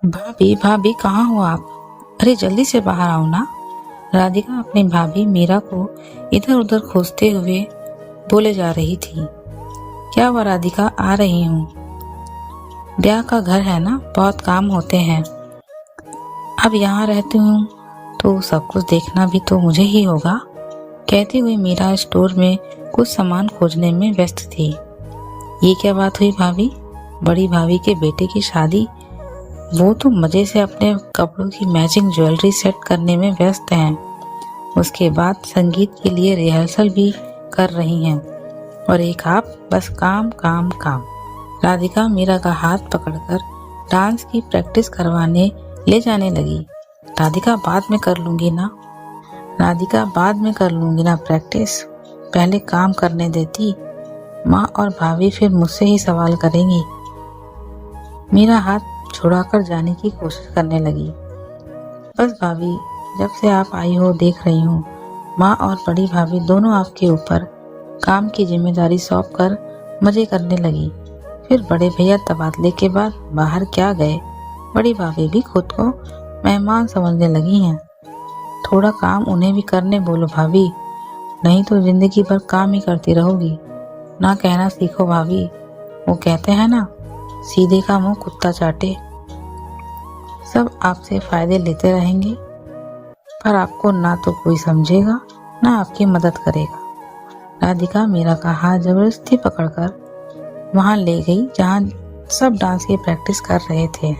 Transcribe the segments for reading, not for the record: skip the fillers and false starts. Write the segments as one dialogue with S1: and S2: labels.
S1: भाभी भाभी कहाँ हो आप? अरे जल्दी से बाहर आओ ना। राधिका अपनी भाभी मीरा को इधर उधर खोजते हुए बोले जा रही थी। क्या हुआ राधिका, आ रही हूँ। ब्याह का घर है ना, बहुत काम होते हैं। अब यहाँ रहती हूँ तो सब कुछ देखना भी तो मुझे ही होगा। कहती हुई मीरा स्टोर में कुछ सामान खोजने में व्यस्त थी। ये क्या बात हुई भाभी? बड़ी भाभी के बेटे की शादी? वो तो मजे से अपने कपड़ों की मैचिंग ज्वेलरी सेट करने में व्यस्त हैं। उसके बाद संगीत के लिए रिहर्सल भी कर रही हैं। और एक आप, बस काम काम काम। राधिका मीरा का हाथ पकड़कर डांस की प्रैक्टिस करवाने ले जाने लगी। राधिका बाद में कर लूंगी ना, राधिका बाद में कर लूंगी ना प्रैक्टिस, पहले काम करने देती। माँ और भाभी फिर मुझसे ही सवाल करेंगी। मीरा हाथ छुड़ाकर जाने की कोशिश करने लगी। बस भाभी, जब से आप आई हो देख रही हूँ, माँ और बड़ी भाभी दोनों आपके ऊपर काम की जिम्मेदारी सौंप कर मजे करने लगी। फिर बड़े भैया तबादले के बाद बाहर क्या गए, बड़ी भाभी भी खुद को मेहमान समझने लगी हैं। थोड़ा काम उन्हें भी करने बोलो भाभी, नहीं तो जिंदगी भर काम ही करती रहोगी। ना कहना सीखो भाभी। वो कहते हैं ना, सीधे का मुंह कुत्ता चाटे। सब आपसे फायदे लेते रहेंगे, पर आपको ना तो कोई समझेगा ना आपकी मदद करेगा। राधिका मीरा का हाथ जबरदस्ती पकड़कर वहां ले गई जहां सब डांस की प्रैक्टिस कर रहे थे।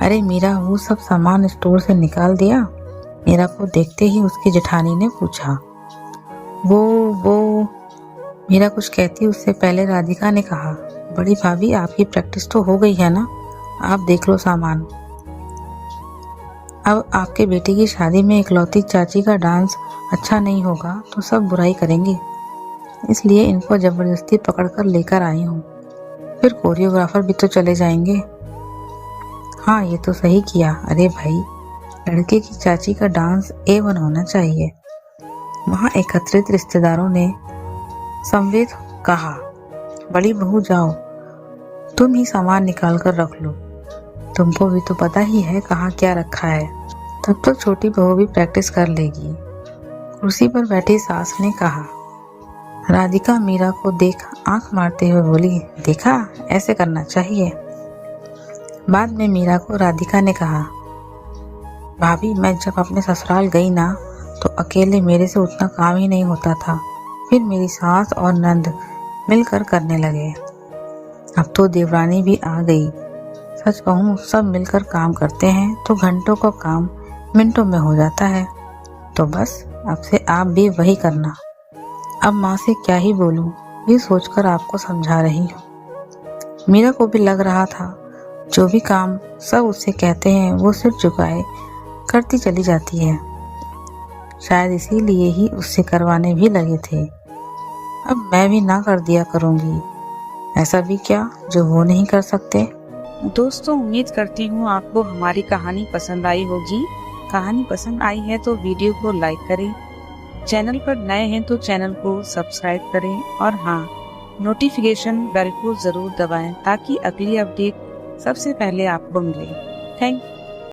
S1: अरे मीरा, वो सब सामान स्टोर से निकाल दिया? मीरा को देखते ही उसकी जेठानी ने पूछा। वो मीरा कुछ कहती उससे पहले राधिका ने कहा, बड़ी भाभी आपकी प्रैक्टिस तो हो गई है ना, आप देख लो सामान। अब आपके बेटे की शादी में इकलौती चाची का डांस अच्छा नहीं होगा तो सब बुराई करेंगे, इसलिए इनको जबरदस्ती पकड़कर लेकर आई हूँ। फिर कोरियोग्राफर भी तो चले जाएंगे। हाँ, ये तो सही किया। अरे भाई, लड़के की चाची का डांस A1 होना चाहिए। वहाँ एकत्रित रिश्तेदारों ने संवेद कहा, बड़ी बहू जाओ, तुम ही सामान निकाल कर रख लो, तुमको भी तो पता ही है कहाँ क्या रखा है। तब तो छोटी बहू भी प्रैक्टिस कर लेगी, कुर्सी पर बैठी सास ने कहा। राधिका मीरा को देख आंख मारते हुए बोली, देखा, ऐसे करना चाहिए। बाद में मीरा को राधिका ने कहा, भाभी मैं जब अपने ससुराल गई ना तो अकेले मेरे से उतना काम ही नहीं होता था। फिर मेरी सास और नंद मिलकर करने लगे। अब तो देवरानी भी आ गई। सच कहूँ, सब मिलकर काम करते हैं तो घंटों का काम मिनटों में हो जाता है। तो बस अब से आप भी वही करना। अब माँ से क्या ही बोलूँ, ये सोचकर आपको समझा रही हूँ। मीरा को भी लग रहा था जो भी काम सब उससे कहते हैं वो सिर झुकाए करती चली जाती है। शायद इसीलिए ही उससे करवाने भी लगे थे। अब मैं भी ना कर दिया करूँगी। ऐसा भी क्या जो वो नहीं कर सकते।
S2: दोस्तों, उम्मीद करती हूँ आपको हमारी कहानी पसंद आई होगी। कहानी पसंद आई है तो वीडियो को लाइक करें, चैनल पर नए हैं तो चैनल को सब्सक्राइब करें और हाँ, नोटिफिकेशन बेल को जरूर दबाएं ताकि अगली अपडेट सबसे पहले आपको मिले। Thank you.